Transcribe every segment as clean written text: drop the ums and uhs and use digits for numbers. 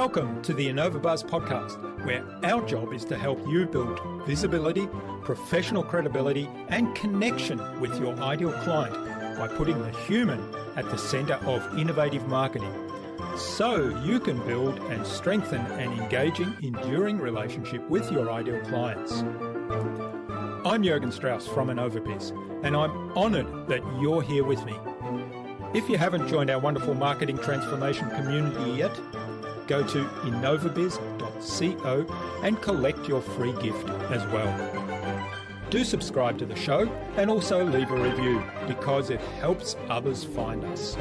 Welcome to the InnovaBuzz podcast, where our job is to help you build visibility, professional credibility, and connection with your ideal client by putting the human at the center of innovative marketing, so you can build and strengthen an engaging, enduring relationship with your ideal clients. I'm Jürgen Strauss from InnovaBuzz, and I'm honored that you're here with me. If you haven't joined our wonderful marketing transformation community yet, go to innovabiz.co and collect your free gift as well. Do subscribe to the show and also leave a review because it helps others find us.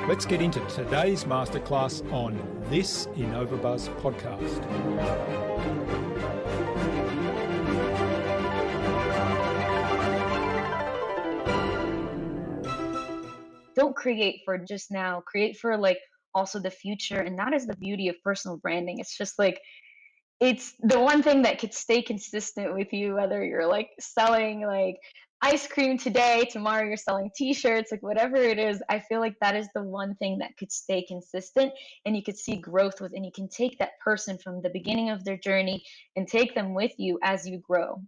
Let's get into today's masterclass on this InnovaBuzz podcast. Don't create for just now, create for also the future. And that is the beauty of personal branding. It's just it's the one thing that could stay consistent with you, whether you're selling ice cream today, tomorrow you're selling t-shirts, whatever it is. I feel like that is the one thing that could stay consistent, and you could see growth with, and you can take that person from the beginning of their journey and take them with you as you grow.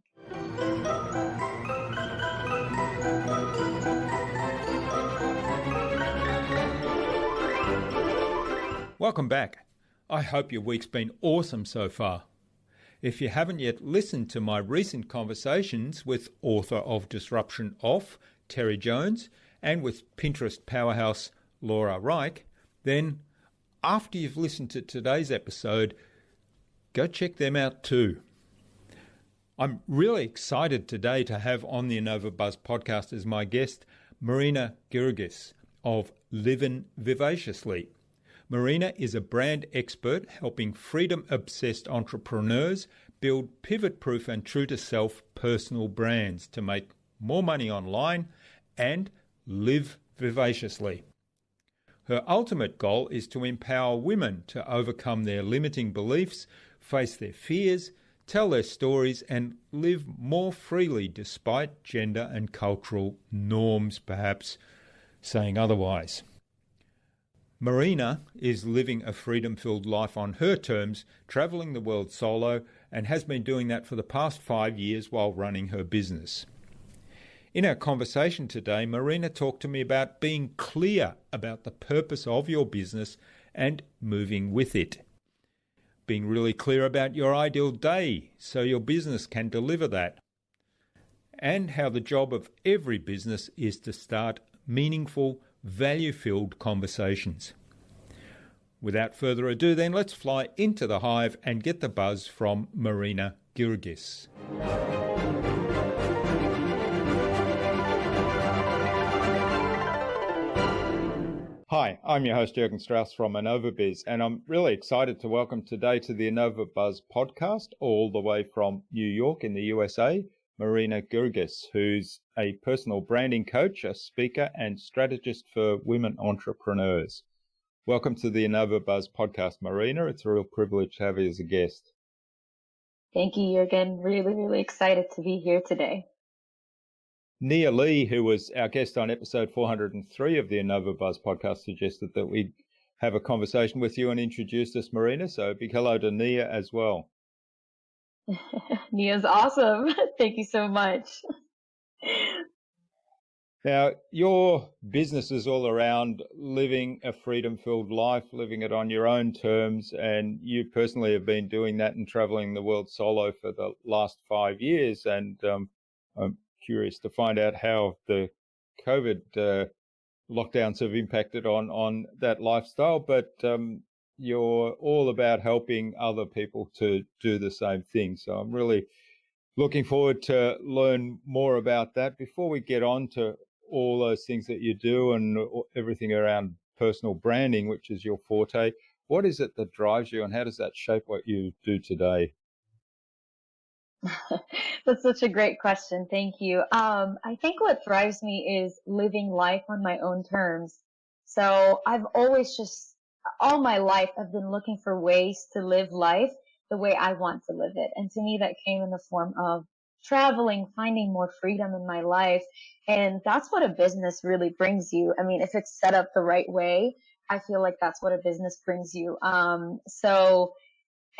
Welcome back. I hope your week's been awesome so far. If you haven't yet listened to my recent conversations with author of Disruption Off, Terry Jones, and with Pinterest powerhouse Laura Reich, then after you've listened to today's episode, go check them out too. I'm really excited today to have on the InnovaBuzz podcast as my guest Marina Girgis of Livin Vivaciously. Marina is a brand expert helping freedom-obsessed entrepreneurs build pivot-proof and true-to-self personal brands to make more money online and live vivaciously. Her ultimate goal is to empower women to overcome their limiting beliefs, face their fears, tell their stories, and live more freely despite gender and cultural norms, perhaps saying otherwise. Marina is living a freedom-filled life on her terms, traveling the world solo, and has been doing that for the past 5 years while running her business. In our conversation today, Marina talked to me about being clear about the purpose of your business and moving with it. Being really clear about your ideal day so your business can deliver that. And how the job of every business is to start meaningful, value-filled conversations. Without further ado, then, let's fly into the hive and get the buzz from Marina Girgis. Hi, I'm your host Jürgen Strauss from InnovaBuzz, and I'm really excited to welcome today to the InnovaBuzz podcast, all the way from New York in the USA, Marina Girgis, who's a personal branding coach, a speaker, and strategist for women entrepreneurs. Welcome to the InnovaBuzz podcast, Marina. It's a real privilege to have you as a guest. Thank you, Jürgen. Really, really excited to be here today. Nia Lee, who was our guest on episode 403 of the InnovaBuzz podcast, suggested that we have a conversation with you and introduced us, Marina. So big hello to Nia as well. Nia's awesome. Thank you so much. Now, your business is all around living a freedom-filled life, living it on your own terms, and you personally have been doing that and traveling the world solo for the last 5 years. And I'm curious to find out how the COVID lockdowns have impacted on that lifestyle, but you're all about helping other people to do the same thing. So I'm really looking forward to learn more about that. Before we get on to all those things that you do and everything around personal branding, which is your forte, what is it that drives you and how does that shape what you do today? That's such a great question. Thank you. I think what drives me is living life on my own terms. So I've always all my life, I've been looking for ways to live life the way I want to live it. And to me, that came in the form of traveling, finding more freedom in my life. And that's what a business really brings you. I mean, if it's set up the right way, I feel like that's what a business brings you. So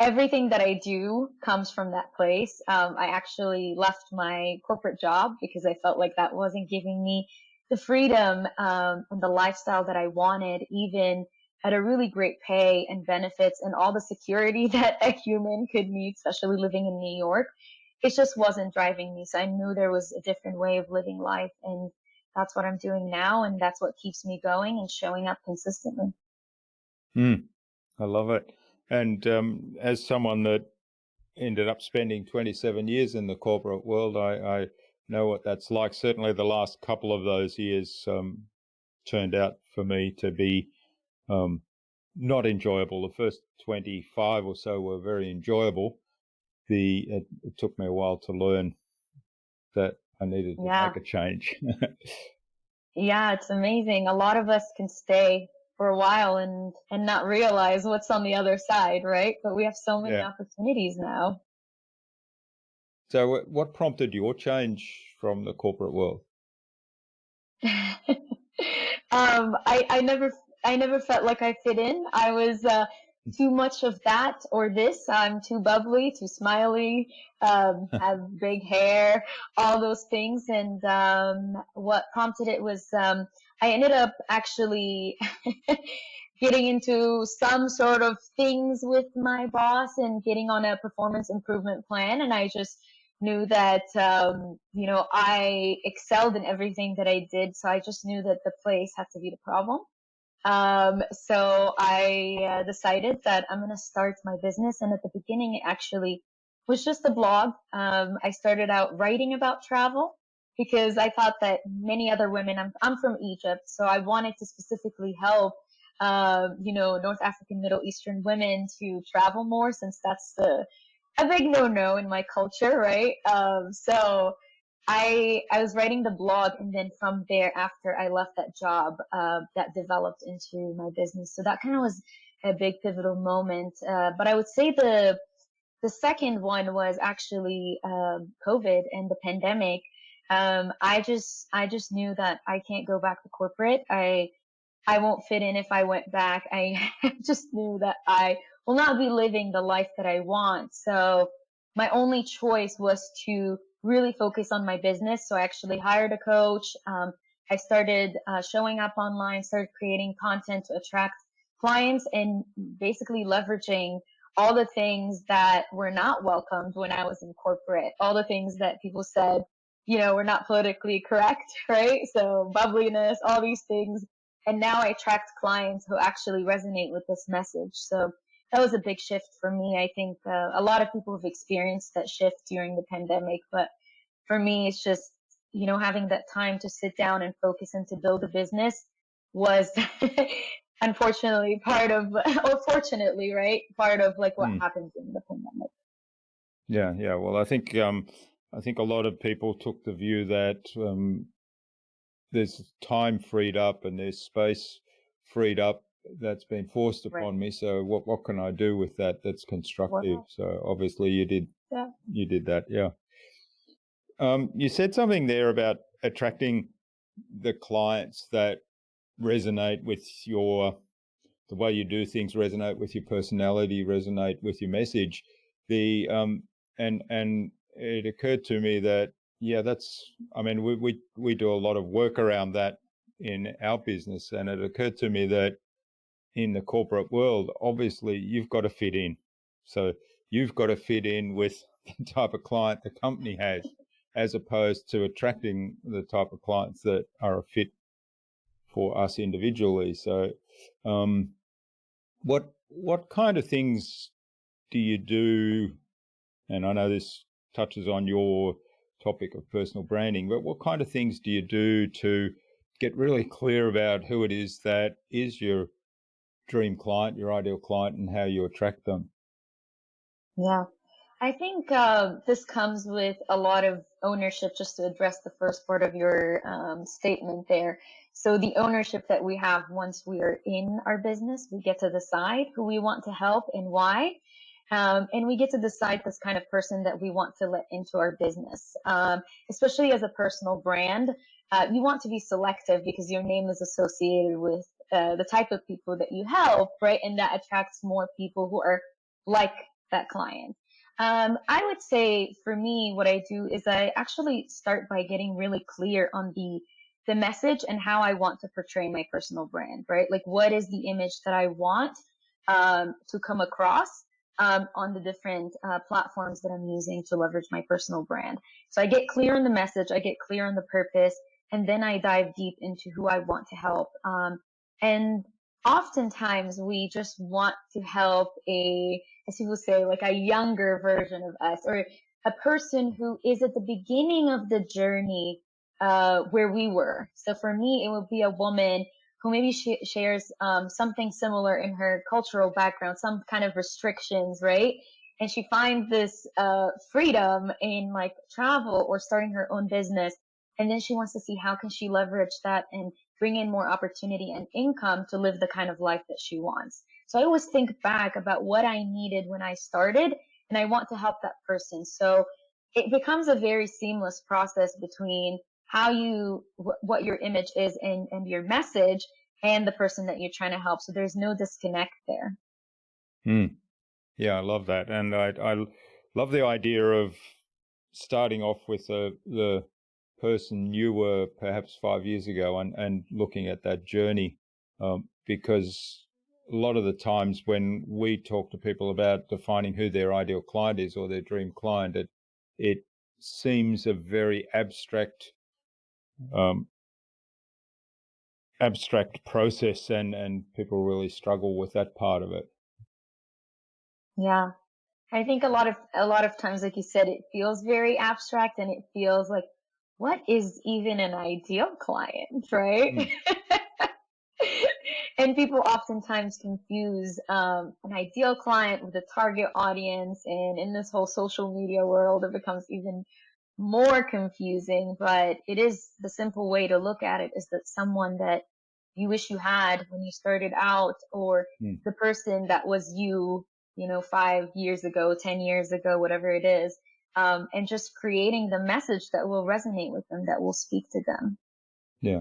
everything that I do comes from that place. I actually left my corporate job because I felt like that wasn't giving me the freedom and the lifestyle that I wanted, even at a really great pay and benefits and all the security that a human could need, especially living in New York. It just wasn't driving me. So I knew there was a different way of living life. And that's what I'm doing now. And that's what keeps me going and showing up consistently. I love it. And as someone that ended up spending 27 years in the corporate world, I know what that's like. Certainly the last couple of those years turned out for me to be not enjoyable. The first 25 or so were very enjoyable. It took me a while to learn that I needed to Yeah. make a change. Yeah, it's amazing. A lot of us can stay for a while and not realize what's on the other side, right? But we have so many Yeah. opportunities now. So what prompted your change from the corporate world? I never felt like I fit in. I was too much of that or this. I'm too bubbly, too smiley, have big hair, all those things. And what prompted it was I ended up actually getting into some sort of things with my boss and getting on a performance improvement plan. And I just knew that, I excelled in everything that I did. So I just knew that the place had to be the problem. So I decided that I'm going to start my business. And at the beginning, it actually was just a blog. I started out writing about travel because I thought that many other women, I'm from Egypt, so I wanted to specifically help, North African, Middle Eastern women to travel more, since that's a big no-no in my culture, right? So I was writing the blog, and then from there, after I left that job, that developed into my business. So that kind of was a big pivotal moment. But I would say the second one was actually COVID and the pandemic. I just knew that I can't go back to corporate. I won't fit in if I went back. I just knew that I will not be living the life that I want. So my only choice was to really focus on my business. So I actually hired a coach. I started showing up online, started creating content to attract clients, and basically leveraging all the things that were not welcomed when I was in corporate, all the things that people said, were not politically correct, right? So bubbliness, all these things. And now I attract clients who actually resonate with this message. So that was a big shift for me. I think a lot of people have experienced that shift during the pandemic, but for me, it's just, having that time to sit down and focus and to build a business was unfortunately or fortunately, right, part of like what happened in the pandemic. Yeah. Well, I think a lot of people took the view that there's time freed up and there's space freed up that's been forced upon me. So what can I do with that that's constructive? So obviously you did that. Yeah. You said something there about attracting the clients that resonate with the way you do things, resonate with your personality, resonate with your message. And it occurred to me that, we do a lot of work around that in our business. And it occurred to me that in the corporate world, obviously you've got to fit in. So you've got to fit in with the type of client the company has, as opposed to attracting the type of clients that are a fit for us individually. So what kind of things do you do? And I know this touches on your topic of personal branding, but what kind of things do you do to get really clear about who it is that is your dream client, your ideal client, and how you attract them? Yeah, I think this comes with a lot of ownership, just to address the first part of your statement there. So the ownership that we have once we are in our business, we get to decide who we want to help and why. And we get to decide this kind of person that we want to let into our business. Especially as a personal brand, you want to be selective because your name is associated with the type of people that you help, right? And that attracts more people who are like that client. I would say for me, what I do is I actually start by getting really clear on the message and how I want to portray my personal brand, right? Like, what is the image that I want to come across on the different platforms that I'm using to leverage my personal brand. So I get clear on the message, I get clear on the purpose, and then I dive deep into who I want to help. And oftentimes we just want to help as people say, like a younger version of us, or a person who is at the beginning of the journey where we were. So for me, it would be a woman who maybe shares something similar in her cultural background, some kind of restrictions, right? And she finds this freedom in like travel or starting her own business. And then she wants to see how can she leverage that and bring in more opportunity and income to live the kind of life that she wants. So I always think back about what I needed when I started, and I want to help that person. So it becomes a very seamless process between what your image is and your message and the person that you're trying to help. So there's no disconnect there. Yeah, I love that. And I love the idea of starting off with the person you were perhaps 5 years ago and looking at that journey, because a lot of the times when we talk to people about defining who their ideal client is or their dream client, it seems a very abstract process, and people really struggle with that part of it. Yeah. I think a lot of times, like you said, it feels very abstract and it feels like, what is even an ideal client, right? And people oftentimes confuse an ideal client with a target audience. And in this whole social media world, it becomes even more confusing. But it is the simple way to look at it is that someone that you wish you had when you started out, or the person that was you, 5 years ago, 10 years ago, whatever it is. And just creating the message that will resonate with them, that will speak to them. Yeah.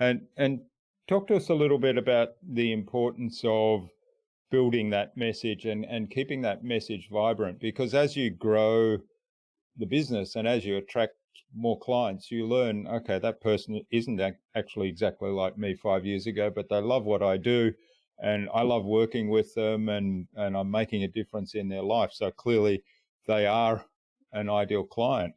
And talk to us a little bit about the importance of building that message and keeping that message vibrant, because as you grow the business and as you attract more clients, you learn, okay, that person isn't actually exactly like me 5 years ago, but they love what I do and I love working with them, and I'm making a difference in their life. So clearly they are an ideal client.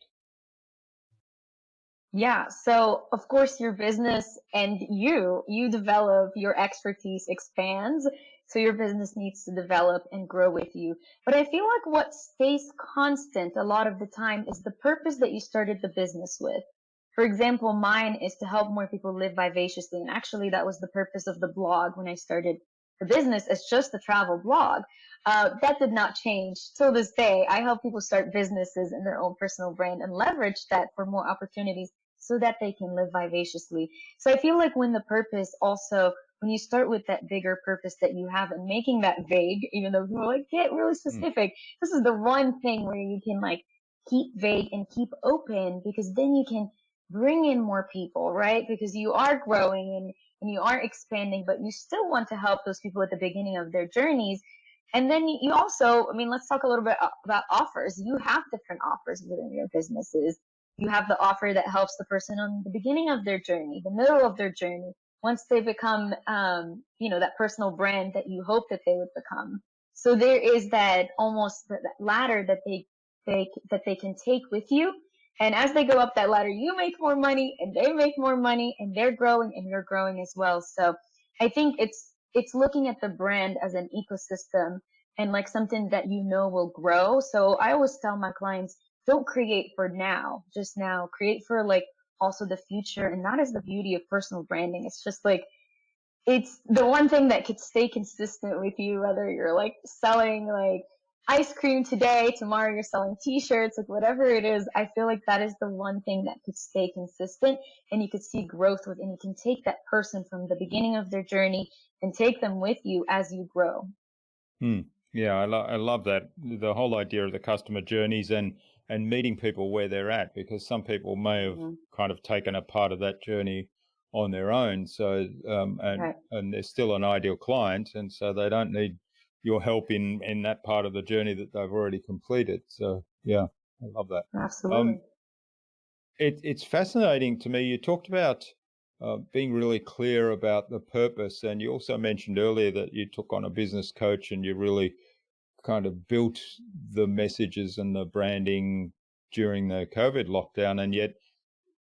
Yeah. So of course your business and you develop, your expertise expands. So your business needs to develop and grow with you. But I feel like what stays constant a lot of the time is the purpose that you started the business with. For example, mine is to help more people live vivaciously. And actually that was the purpose of the blog when I started the business as just a travel blog. That did not change till this day. I help people start businesses in their own personal brand and leverage that for more opportunities so that they can live vivaciously. So I feel like when the purpose also, when you start with that bigger purpose that you have and making that vague, even though people are like, get really specific, this is the one thing where you can like keep vague and keep open, because then you can bring in more people, right? Because you are growing and you are expanding, but you still want to help those people at the beginning of their journeys. And then you also, I mean, let's talk a little bit about offers. You have different offers within your businesses. You have the offer that helps the person on the beginning of their journey, the middle of their journey, once they become, that personal brand that you hope that they would become. So there is that almost that ladder that they can take with you. And as they go up that ladder, you make more money and they make more money and they're growing and you're growing as well. So I think it's looking at the brand as an ecosystem and like something that will grow. So I always tell my clients, don't create for now, just now. Create for like also the future. And that is the beauty of personal branding. It's just like, it's the one thing that could stay consistent with you, whether you're like selling like ice cream today, tomorrow you're selling t-shirts, like whatever it is. I feel like that is the one thing that could stay consistent, and you could see growth with, and you can take that person from the beginning of their journey and take them with you as you grow. Yeah, I love that, the whole idea of the customer journeys and meeting people where they're at, because some people may have kind of taken a part of that journey on their own. So Right. and they're still an ideal client, and so they don't need your help in that part of the journey that they've already completed. So yeah, I love that. Absolutely. It's fascinating to me. You talked about being really clear about the purpose, and you also mentioned earlier that you took on a business coach and you really kind of built the messages and the branding during the COVID lockdown, and yet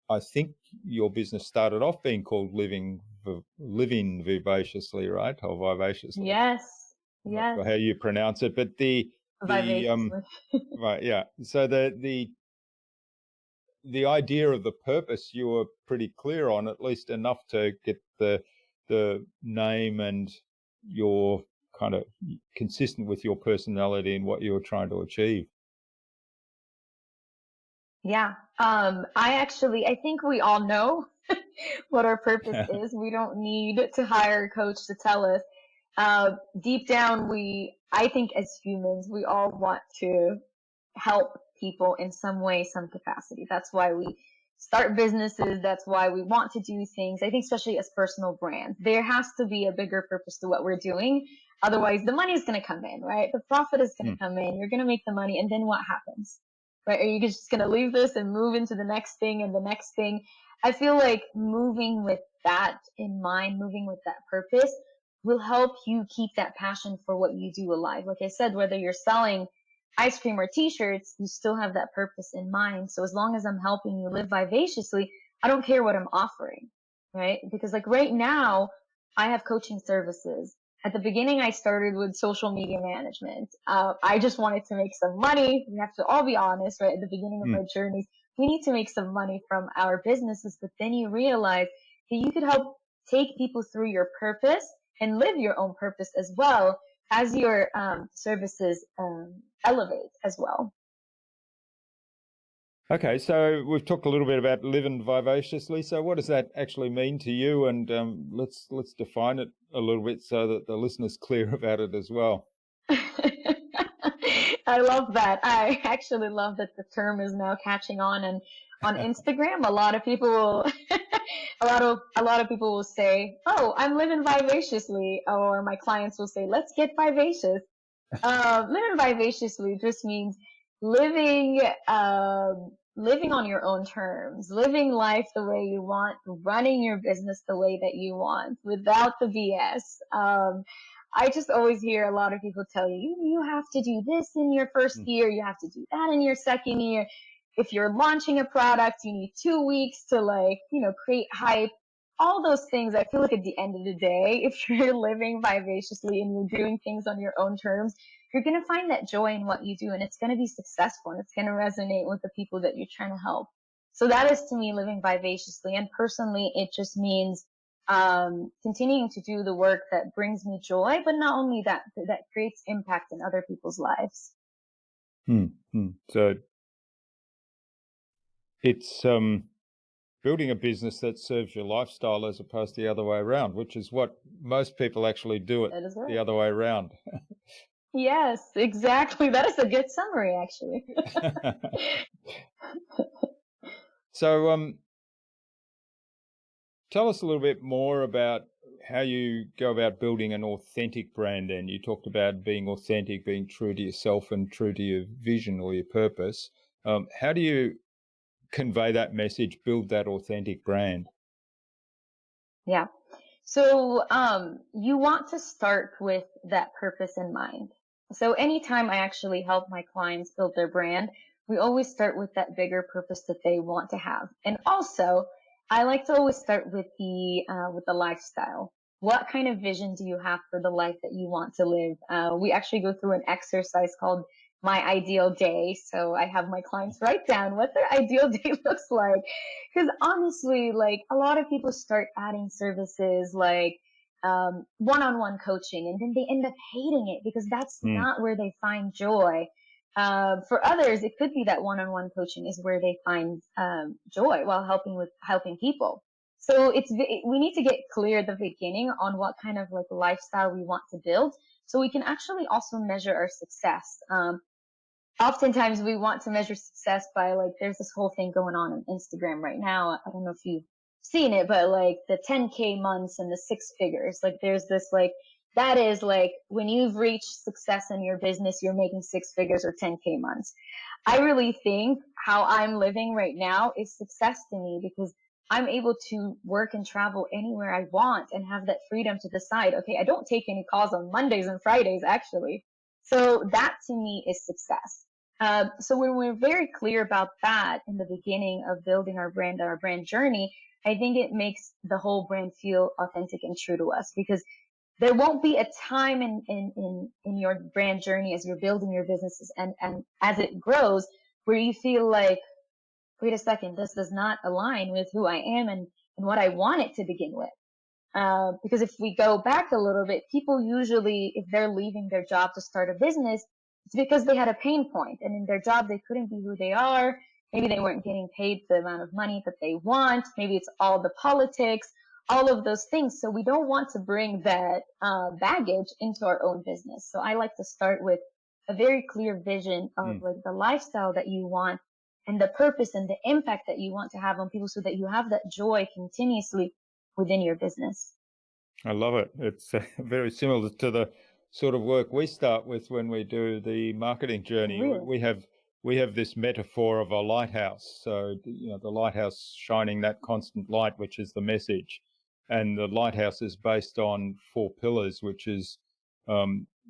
I think your business started off being called Living Vivaciously, right? Or Vivaciously, Yes. I'm not Yes. sure how you pronounce it, but the Vivaciously. right, yeah. So the idea of the purpose you were pretty clear on, at least enough to get the name and your kind of consistent with your personality and what you were trying to achieve. Yeah. I think we all know what our purpose is. We don't need to hire a coach to tell us. Deep down, I think as humans, we all want to help people in some way, some capacity. That's why we start businesses. That's why we want to do things. I think especially as personal brands, there has to be a bigger purpose to what we're doing. Otherwise, the money is going to come in, right? The profit is going to come in. You're going to make the money. And then what happens, right? Are you just going to leave this and move into the next thing and the next thing? I feel like moving with that in mind, moving with that purpose will help you keep that passion for what you do alive. Like I said, whether you're selling ice cream or t-shirts, you still have that purpose in mind. So as long as I'm helping you live vivaciously, I don't care what I'm offering, right? Because like right now, I have coaching services. At the beginning, I started with social media management. I just wanted to make some money. We have to all be honest, right? At the beginning of our journeys, we need to make some money from our businesses, but then you realize that you could help take people through your purpose and live your own purpose as well as your services elevate as well. Okay, so we've talked a little bit about living vivaciously. So what does that actually mean to you? And let's define it a little bit so that the listener's clear about it as well. I love that. I actually love that the term is now catching on, and on Instagram, a lot of people will, a lot of people will say, "Oh, I'm living vivaciously," or my clients will say, "Let's get vivacious." Living vivaciously just means living, living on your own terms, living life the way you want, running your business the way that you want, without the BS. I just always hear a lot of people tell you, you have to do this in your first year, you have to do that in your second year. If you're launching a product, you need 2 weeks to create hype. All those things, I feel like at the end of the day, if you're living vivaciously and you're doing things on your own terms, you're going to find that joy in what you do, and it's going to be successful, and it's going to resonate with the people that you're trying to help. So that is to me living vivaciously. And personally, it just means continuing to do the work that brings me joy, but not only that, that creates impact in other people's lives. So it's building a business that serves your lifestyle as opposed to the other way around, which is what most people actually do it That is right. the other way around. Yes, exactly. That is a good summary, actually. So tell us a little bit more about how you go about building an authentic brand. And you talked about being authentic, being true to yourself and true to your vision or your purpose. How do you convey that message, build that authentic brand? Yeah. So you want to start with that purpose in mind. So anytime I actually help my clients build their brand, we always start with that bigger purpose that they want to have. And also, I like to always start with the lifestyle. What kind of vision do you have for the life that you want to live? We actually go through an exercise called My Ideal Day. So I have my clients write down what their ideal day looks like. Because honestly, like a lot of people start adding services like one-on-one coaching, and then they end up hating it because that's not where they find joy. For others, it could be that one-on-one coaching is where they find joy while helping people. So we need to get clear at the beginning on what kind of like lifestyle we want to build, so we can actually also measure our success. Oftentimes we want to measure success by, like, there's this whole thing going on Instagram right now. I don't know if you've seen it, but like the 10K months and the six figures, like there's this like, that is like when you've reached success in your business, you're making six figures or 10K months. I really think how I'm living right now is success to me because I'm able to work and travel anywhere I want and have that freedom to decide, okay, I don't take any calls on Mondays and Fridays, actually. So that to me is success. So when we're very clear about that in the beginning of building our brand journey, I think it makes the whole brand feel authentic and true to us because there won't be a time in your brand journey as you're building your businesses and as it grows where you feel like, wait a second, this does not align with who I am and what I want it to begin with. Because if we go back a little bit, people usually, if they're leaving their job to start a business, it's because they had a pain point and in their job, they couldn't be who they are. Maybe they weren't getting paid the amount of money that they want. Maybe it's all the politics, all of those things. So we don't want to bring that baggage into our own business. So I like to start with a very clear vision of like the lifestyle that you want and the purpose and the impact that you want to have on people so that you have that joy continuously within your business. I love it. It's very similar to the sort of work we start with when we do the marketing journey. Really? We have this metaphor of a lighthouse. So, the lighthouse shining that constant light, which is the message. And the lighthouse is based on four pillars, which is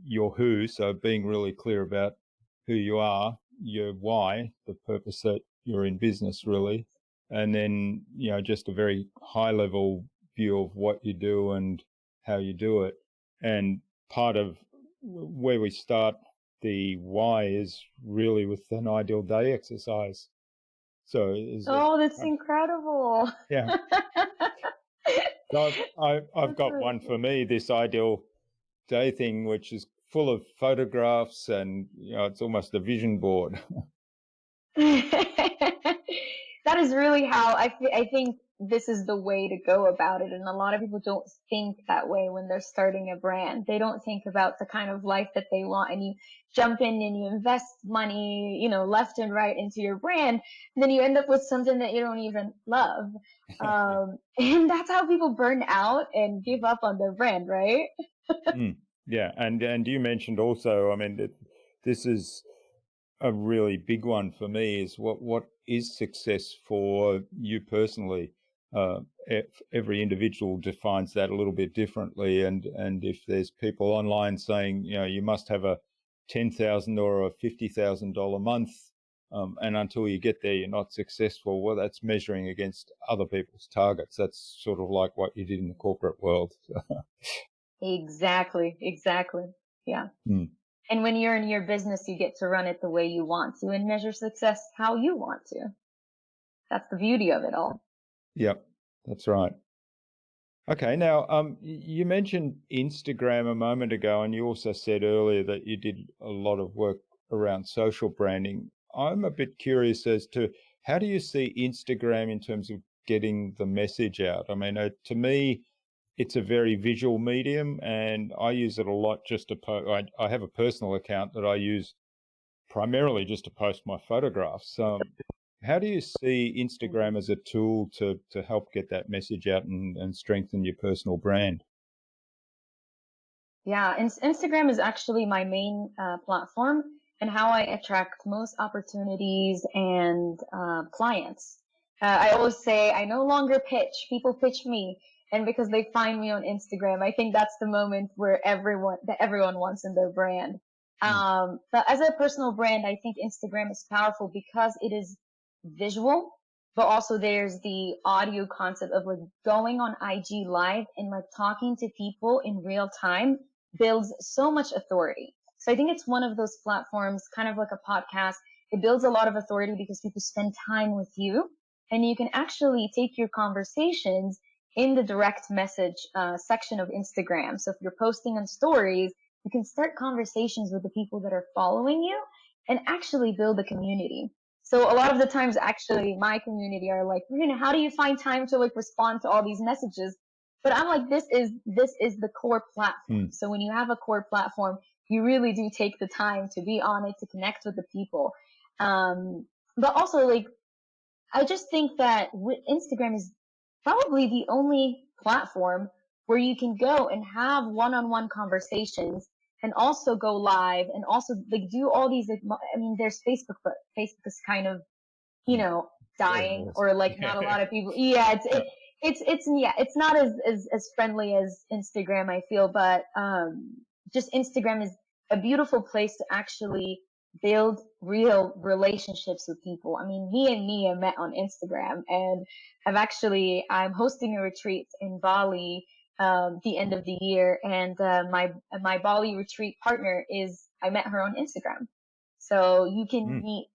your who. So being really clear about who you are, your why, the purpose that you're in business, really. And then, just a very high level view of what you do and how you do it. And part of where we start the why is really with an ideal day exercise. So that's incredible. Yeah. So I've got really one for me, this ideal day thing, which is full of photographs and, it's almost a vision board. That is really how I think this is the way to go about it. And a lot of people don't think that way when they're starting a brand. They don't think about the kind of life that they want. And you jump in and you invest money, left and right into your brand. And then you end up with something that you don't even love. And that's how people burn out and give up on their brand, right? Yeah. And you mentioned also, I mean, this is a really big one for me, is what is success for you personally. Every individual defines that a little bit differently, and if there's people online saying you must have a $10,000 or a $50,000 month, and until you get there you're not successful, well, that's measuring against other people's targets. That's sort of like what you did in the corporate world. Exactly. Yeah. And when you're in your business, you get to run it the way you want to and measure success how you want to. That's the beauty of it all. Yep, that's right. Okay, now you mentioned Instagram a moment ago, and you also said earlier that you did a lot of work around social branding. I'm a bit curious as to how do you see Instagram in terms of getting the message out? I mean, to me, it's a very visual medium, and I use it a lot just to post. I have a personal account that I use primarily just to post my photographs. How do you see Instagram as a tool to help get that message out and strengthen your personal brand? Yeah, Instagram is actually my main platform and how I attract most opportunities and clients. I always say I no longer pitch; people pitch me, and because they find me on Instagram, I think that's the moment where everyone wants in their brand. But as a personal brand, I think Instagram is powerful because it is visual, but also there's the audio concept of like going on IG live and like talking to people in real time builds so much authority. So I think it's one of those platforms, kind of like a podcast. It builds a lot of authority because people spend time with you and you can actually take your conversations in the direct message section of Instagram. So if you're posting on stories, you can start conversations with the people that are following you and actually build a community. So a lot of the times, actually, my community are like, Marina, how do you find time to like respond to all these messages? But I'm like, this is the core platform. So when you have a core platform, you really do take the time to be on it, to connect with the people. But also, like, I just think that Instagram is probably the only platform where you can go and have one-on-one conversations and also go live and also like do all these like, I mean, there's Facebook, but Facebook is kind of, you know, Very dying, awesome. or like not a lot of people. Yeah, it's yeah, it's not as friendly as Instagram, I feel, but just Instagram is a beautiful place to actually build real relationships with people. I mean, me and Mia met on Instagram, and I'm hosting a retreat in Bali the end of the year, and my Bali retreat partner is I met her on Instagram. So you can Mm. meet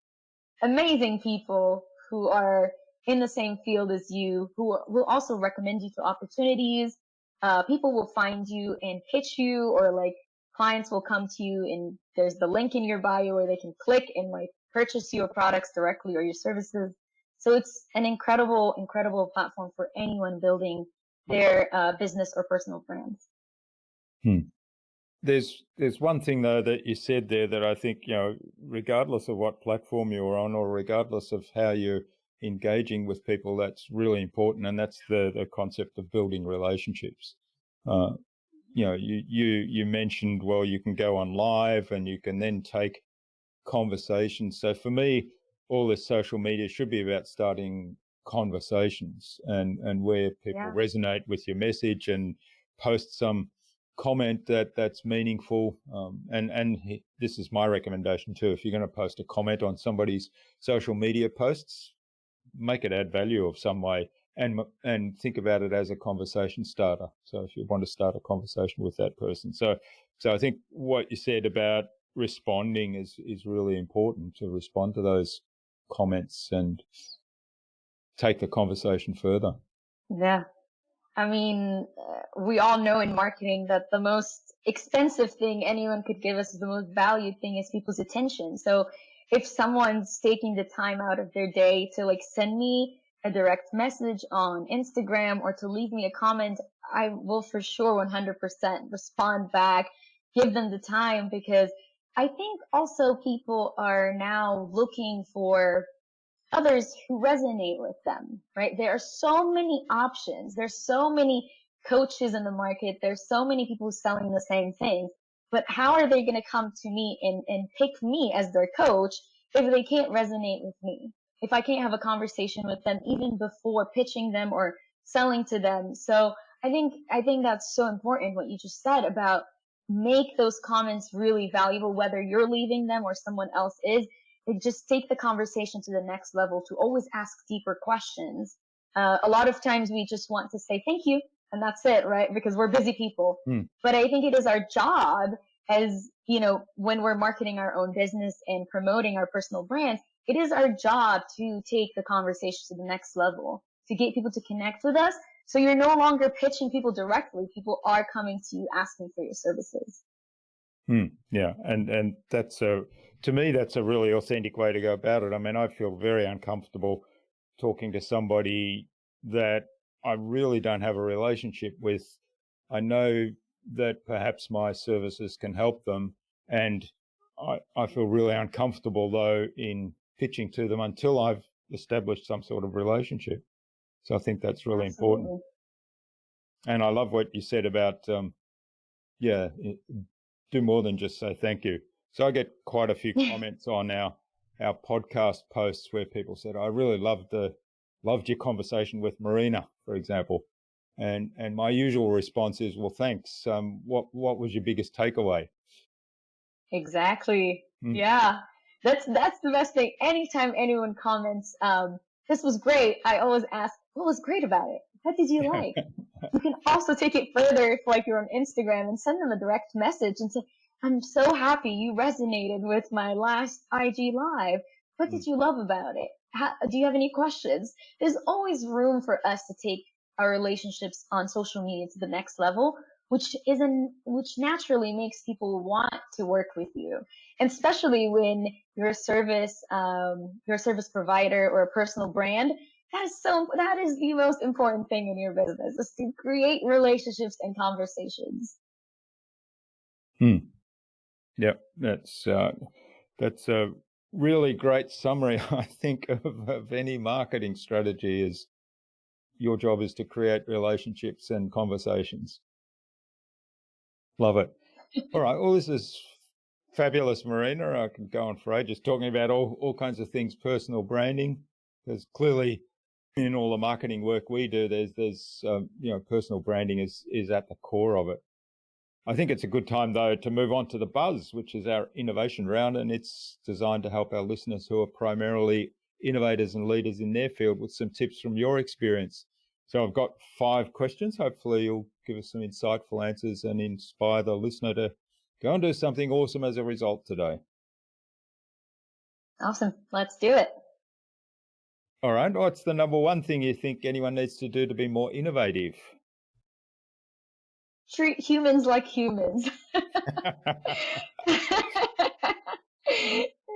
amazing people who are in the same field as you, who will also recommend you to opportunities. People will find you and pitch you, or like clients will come to you and there's the link in your bio where they can click and like purchase your products directly or your services. So it's an incredible, incredible platform for anyone building their business or personal brands. Hmm. There's one thing though that you said there that I think, regardless of what platform you're on or regardless of how you're engaging with people, that's really important, and that's the concept of building relationships. Uh, you mentioned, well, you can go on live and you can then take conversations. So for me, all this social media should be about starting conversations and where people Yeah. resonate with your message and post some comment that's meaningful. And this is my recommendation too. If you're going to post a comment on somebody's social media posts, make it add value of some way, and think about it as a conversation starter. So if you want to start a conversation with that person, so I think what you said about responding is really important, to respond to those comments and take the conversation further. Yeah. I mean, we all know in marketing that the most expensive thing anyone could give us, the most valued thing, is people's attention. So if someone's taking the time out of their day to like send me a direct message on Instagram or to leave me a comment, I will for sure 100% respond back, give them the time, because I think also people are now looking for others who resonate with them, right? There are so many options. There's so many coaches in the market. There's so many people selling the same thing. But how are they going to come to me and pick me as their coach if they can't resonate with me? If I can't have a conversation with them even before pitching them or selling to them. So I think that's so important what you just said about make those comments really valuable, whether you're leaving them or someone else is. Like just take the conversation to the next level, to always ask deeper questions. A lot of times we just want to say thank you and that's it, right? Because we're busy people. But I think it is our job, as you know, when we're marketing our own business and promoting our personal brands, it is our job to take the conversation to the next level, to get people to connect with us. So you're no longer pitching people directly. People are coming to you asking for your services. Yeah, and to me, that's a really authentic way to go about it. I mean, I feel very uncomfortable talking to somebody that I really don't have a relationship with. I know that perhaps my services can help them, and I feel really uncomfortable though in pitching to them until I've established some sort of relationship. So I think that's really important. Absolutely. And I love what you said about do more than just say thank you. So I get quite a few comments on our podcast posts where people said, I really loved your conversation with Marina, for example. And my usual response is, well, thanks. What was your biggest takeaway? Exactly. Yeah. That's the best thing. Anytime anyone comments, this was great, I always ask, what was great about it? What did you like? You can also take it further if like you're on Instagram and send them a direct message and say, I'm so happy you resonated with my last IG live. What did you love about it? Do you have any questions? There's always room for us to take our relationships on social media to the next level, which naturally makes people want to work with you. And especially when you're a service provider or a personal brand, that is the most important thing in your business, is to create relationships and conversations. Yeah, that's a really great summary, I think, of any marketing strategy, is your job is to create relationships and conversations. Love it. All right. Well, this is fabulous, Marina. I could go on for ages talking about all kinds of things, personal branding. There's clearly in all the marketing work we do, there's personal branding is at the core of it. I think it's a good time, though, to move on to the Buzz, which is our innovation round, and it's designed to help our listeners who are primarily innovators and leaders in their field with some tips from your experience. So I've got 5 questions. Hopefully you'll give us some insightful answers and inspire the listener to go and do something awesome as a result today. Awesome. Let's do it. All right. What's the number one thing you think anyone needs to do to be more innovative? Treat humans like humans.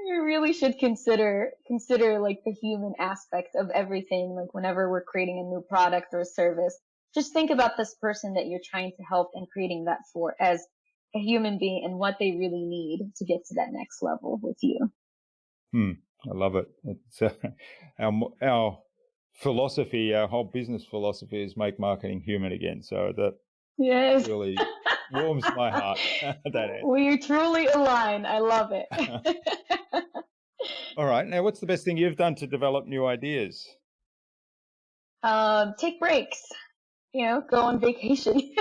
You really should consider like the human aspect of everything. Like whenever we're creating a new product or a service, just think about this person that you're trying to help and creating that for as a human being and what they really need to get to that next level with you. I love it. It's our philosophy, our whole business philosophy is make marketing human again. So that really warms my heart. We truly align. I love it. All right. Now, what's the best thing you've done to develop new ideas? Take breaks. Go on vacation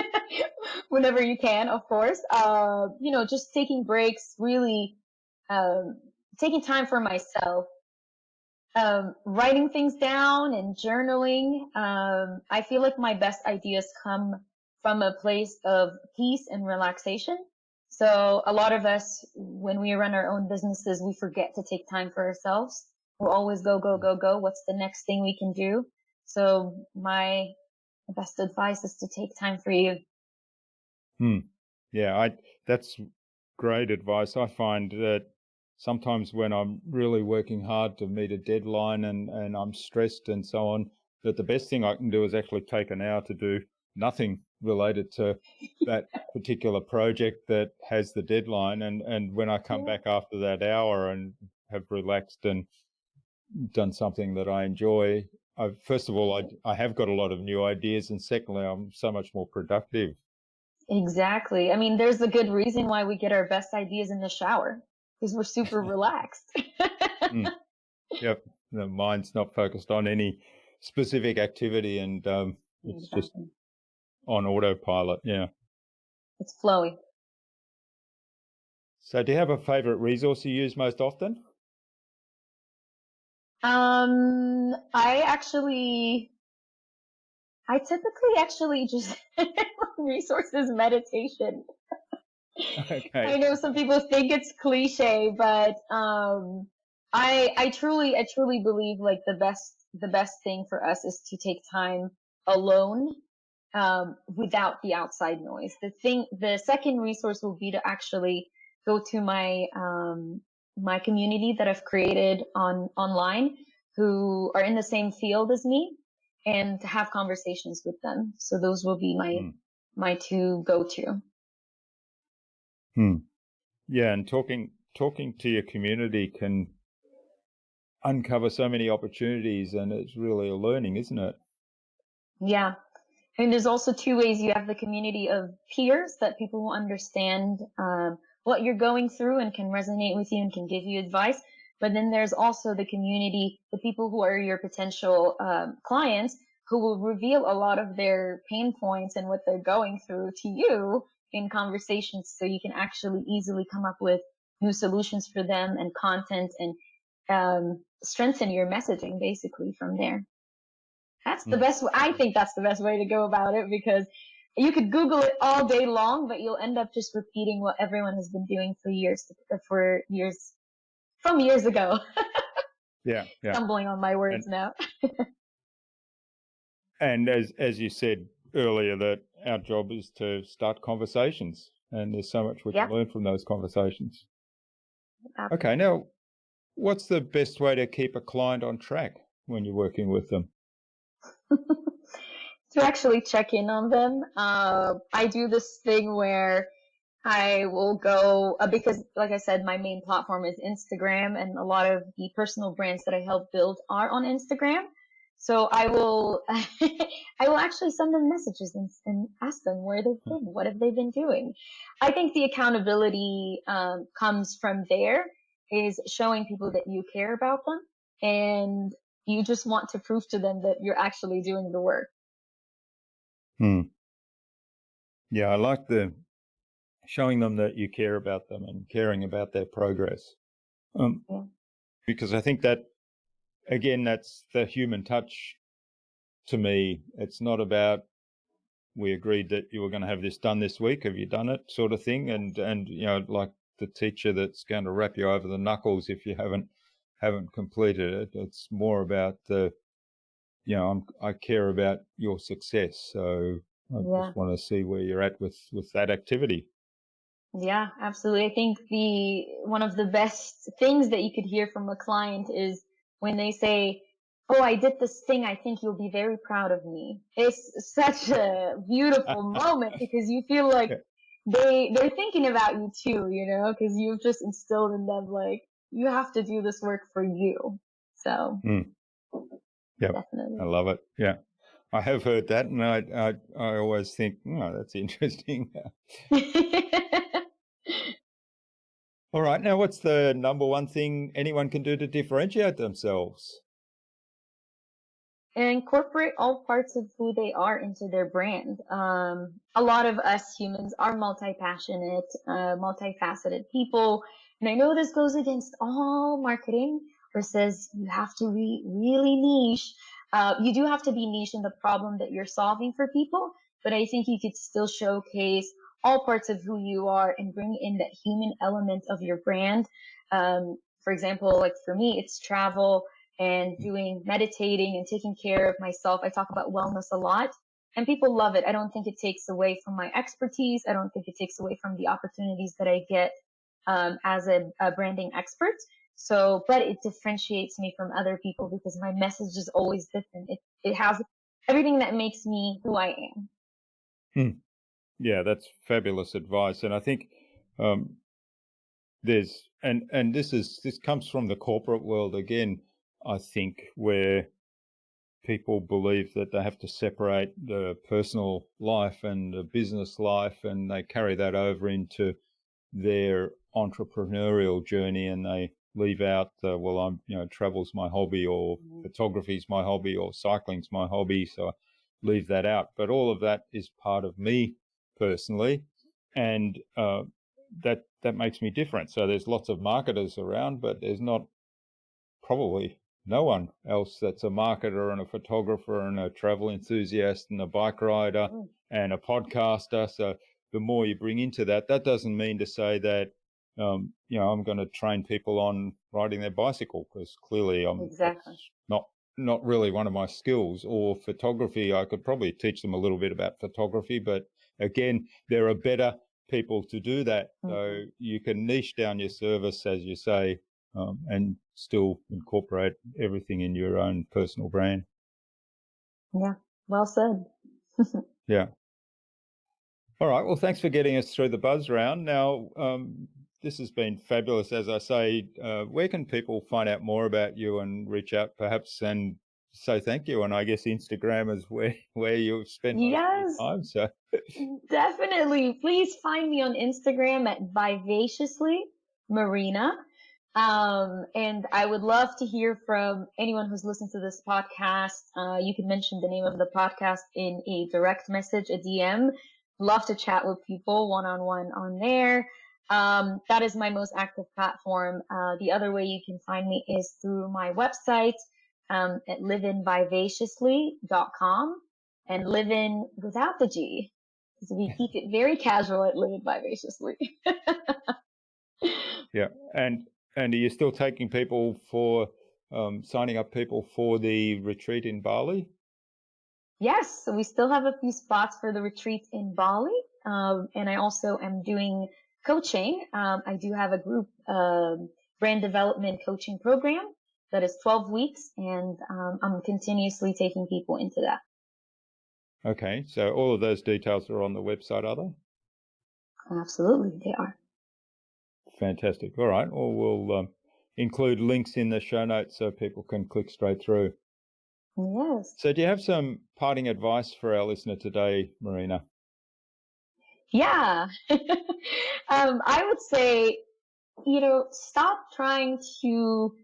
whenever you can, of course. Just taking breaks, really taking time for myself. Writing things down and journaling. I feel like my best ideas come from a place of peace and relaxation. So a lot of us, when we run our own businesses, we forget to take time for ourselves. We'll always go, go, go, go. What's the next thing we can do? So my best advice is to take time for you. Yeah, that's great advice. I find that sometimes when I'm really working hard to meet a deadline and I'm stressed and so on, that the best thing I can do is actually take an hour to do nothing related to that particular project that has the deadline. And when I come back after that hour and have relaxed and done something that I enjoy, first of all, I have got a lot of new ideas, and secondly, I'm so much more productive. Exactly. I mean, there's a good reason why we get our best ideas in the shower, because we're super relaxed. Yep. The mind's not focused on any specific activity, and it's just on autopilot. Yeah. It's flowy. So do you have a favorite resource you use most often? I typically actually just resources meditation. Okay. I know some people think it's cliche, but I truly believe like the best thing for us is to take time alone without the outside noise. The second resource will be to actually go to my my community that I've created online, who are in the same field as me, and to have conversations with them. So those will be my two go-to. Yeah, and talking to your community can uncover so many opportunities, and it's really a learning, isn't it? Yeah. And there's also 2 ways. You have the community of peers, that people will understand what you're going through and can resonate with you and can give you advice. But then there's also the community, the people who are your potential clients, who will reveal a lot of their pain points and what they're going through to you in conversations, so you can actually easily come up with new solutions for them and content, and strengthen your messaging basically from there. That's the best. I think that's the best way to go about it, because you could Google it all day long, but you'll end up just repeating what everyone has been doing for years from years ago. Yeah. Stumbling on my words now. And as you said earlier, that our job is to start conversations, and there's so much we can learn from those conversations. Absolutely. Okay, now, what's the best way to keep a client on track when you're working with them? To actually check in on them. I do this thing where I will go, because like I said, my main platform is Instagram, and a lot of the personal brands that I help build are on Instagram. So I will I will actually send them messages and ask them where they've been, what have they been doing. I think the accountability comes from there, is showing people that you care about them and you just want to prove to them that you're actually doing the work. Yeah, I like the showing them that you care about them and caring about their progress. Yeah. Because I think that, again, that's the human touch to me. It's not about, we agreed that you were going to have this done this week, have you done it, sort of thing. And you know, like the teacher that's going to rap you over the knuckles if you haven't completed it. It's more about the, you know, I care about your success. So I just want to see where you're at with that activity. Yeah, absolutely. I think the one of the best things that you could hear from a client is when they say, "Oh, I did this thing. I think you'll be very proud of me." It's such a beautiful moment because you feel like they're thinking about you too, you know, because you've just instilled in them like you have to do this work for you. So, yeah, definitely. I love it. Yeah. I have heard that, and I always think, oh, that's interesting. All right. Now, what's the number one thing anyone can do to differentiate themselves? And incorporate all parts of who they are into their brand. A lot of us humans are multi-passionate, multifaceted people. And I know this goes against all marketing, or says you have to be really niche. You do have to be niche in the problem that you're solving for people, but I think you could still showcase all parts of who you are and bring in that human element of your brand. For example, like for me, it's travel and doing meditating and taking care of myself. I talk about wellness a lot and people love it. I don't think it takes away from my expertise. I don't think it takes away from the opportunities that I get as a branding expert. So, but it differentiates me from other people because my message is always different. It has everything that makes me who I am. Yeah, that's fabulous advice. And I think there's, and this comes from the corporate world again, I think, where people believe that they have to separate the personal life and the business life, and they carry that over into their entrepreneurial journey, and they leave out well, I'm, you know, travel's my hobby, or photography's my hobby, or cycling's my hobby, so I leave that out. But all of that is part of me personally, and that makes me different. So there's lots of marketers around, but there's not probably no one else that's a marketer and a photographer and a travel enthusiast and a bike rider and a podcaster. So the more you bring into that, that doesn't mean to say that, you know, I'm going to train people on riding their bicycle, because clearly that's not really one of my skills. Or photography, I could probably teach them a little bit about photography, but again, there are better people to do that. So you can niche down your service, as you say, and still incorporate everything in your own personal brand. Yeah, well said. Yeah. All right. Well, thanks for getting us through the buzz round. Now, this has been fabulous. As I say, where can people find out more about you and reach out perhaps and say thank you? And I guess Instagram is where you've spent most of your time. So definitely. Please find me on Instagram at Vivaciously Marina. And I would love to hear from anyone who's listened to this podcast. You can mention the name of the podcast in a direct message, a DM. Love to chat with people one-on-one on there. That is my most active platform. The other way you can find me is through my website at livinvivaciously.com, and Livin without the G, because we keep it very casual at Livin Vivaciously. Yeah. And are you still taking people for signing up people for the retreat in Bali? Yes, so we still have a few spots for the retreat in Bali. And I also am doing coaching. I do have a group brand development coaching program that is 12 weeks, and I'm continuously taking people into that. Okay, so all of those details are on the website, are they? Absolutely, they are. Fantastic. All right. Well, we'll include links in the show notes so people can click straight through. Yes. So do you have some parting advice for our listener today, Marina? Yeah. I would say, stop trying to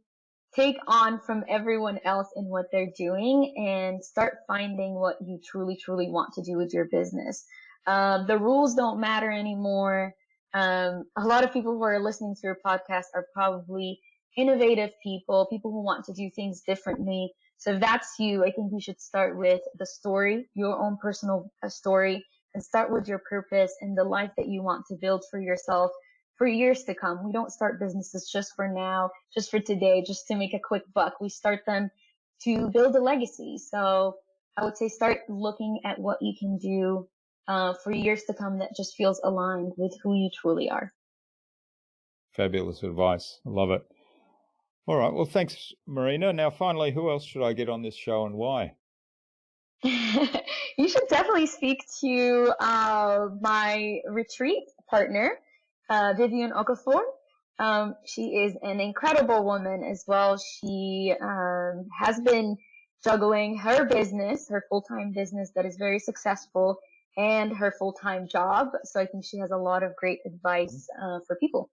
take on from everyone else in what they're doing and start finding what you truly, truly want to do with your business. The rules don't matter anymore. A lot of people who are listening to your podcast are probably innovative people who want to do things differently. So if that's you, I think you should start with the story, your own personal story, and start with your purpose and the life that you want to build for yourself for years to come. We don't start businesses just for now, just for today, just to make a quick buck. We start them to build a legacy. So I would say start looking at what you can do for years to come that just feels aligned with who you truly are. Fabulous advice. I love it. All right. Well, thanks, Marina. Now, finally, who else should I get on this show and why? You should definitely speak to my retreat partner, Vivian Okafor. She is an incredible woman as well. She has been juggling her business, her full-time business that is very successful, and her full-time job. So I think she has a lot of great advice for people.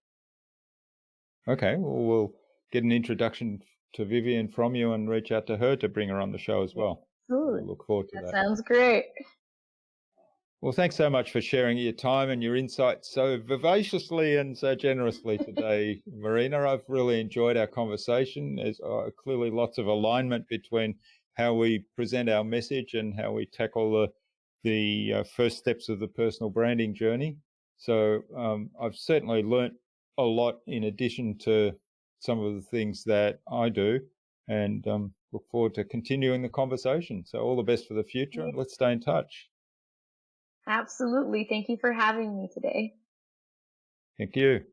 Okay. Well, we'll get an introduction to Vivian from you and reach out to her to bring her on the show as well. We'll look forward to that. Sounds great. Well, thanks so much for sharing your time and your insights so vivaciously and so generously today, Marina. I've really enjoyed our conversation. There's clearly lots of alignment between how we present our message and how we tackle the first steps of the personal branding journey. So I've certainly learnt a lot in addition to some of the things that I do, and look forward to continuing the conversation. So all the best for the future, and let's stay in touch. Absolutely. Thank you for having me today. Thank you.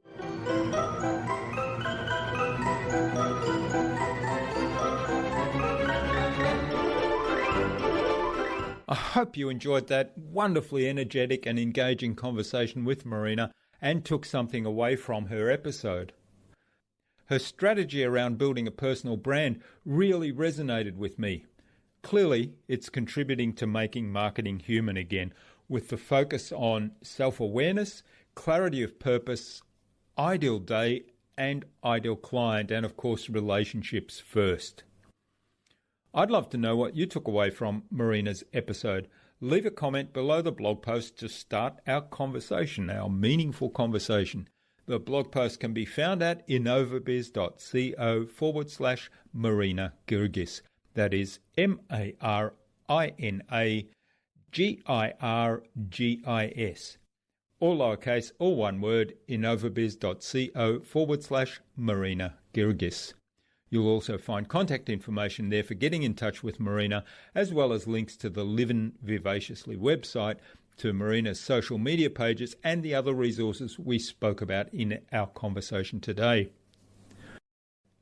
I hope you enjoyed that wonderfully energetic and engaging conversation with Marina and took something away from her episode. Her strategy around building a personal brand really resonated with me. Clearly, it's contributing to making marketing human again, with the focus on self-awareness, clarity of purpose, ideal day and ideal client, and of course relationships first. I'd love to know what you took away from Marina's episode. Leave a comment below the blog post to start our conversation, our meaningful conversation. The blog post can be found at innovabizz.co/Marina Girgis. That is MarinaGirgis. All lowercase, all one word, innovabizz.co/Marina Girgis. You'll also find contact information there for getting in touch with Marina, as well as links to the Livin Vivaciously website, to Marina's social media pages, and the other resources we spoke about in our conversation today.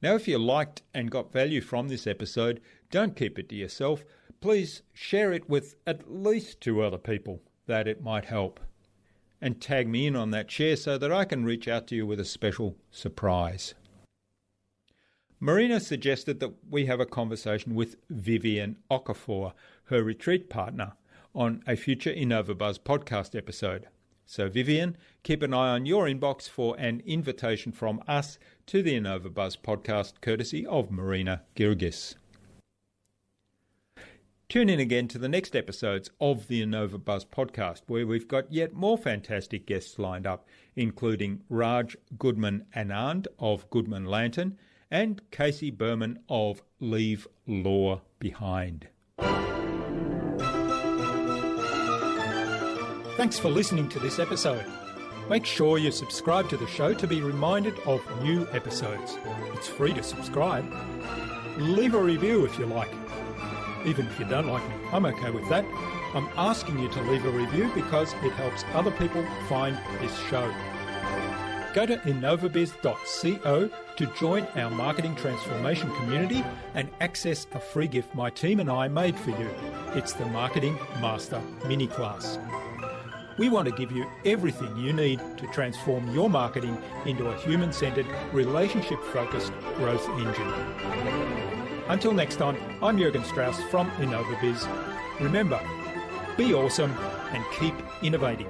Now, if you liked and got value from this episode, don't keep it to yourself. Please share it with at least 2 other people that it might help. And tag me in on that share so that I can reach out to you with a special surprise. Marina suggested that we have a conversation with Vivian Okafor, her retreat partner, on a future InnovaBuzz podcast episode. So Vivian, keep an eye on your inbox for an invitation from us to the InnovaBuzz podcast, courtesy of Marina Girgis. Tune in again to the next episodes of the InnovaBuzz podcast, where we've got yet more fantastic guests lined up, including Raj Goodman Anand of Goodman Lantern and Casey Berman of Leave Law Behind. Thanks for listening to this episode. Make sure you subscribe to the show to be reminded of new episodes. It's free to subscribe. Leave a review if you like. Even if you don't like me, I'm okay with that. I'm asking you to leave a review because it helps other people find this show. Go to innovabizz.co to join our marketing transformation community and access a free gift my team and I made for you. It's the Marketing Master Mini Class. We want to give you everything you need to transform your marketing into a human-centered, relationship-focused growth engine. Until next time, I'm Jürgen Strauss from InnovaBuzz. Remember, be awesome and keep innovating.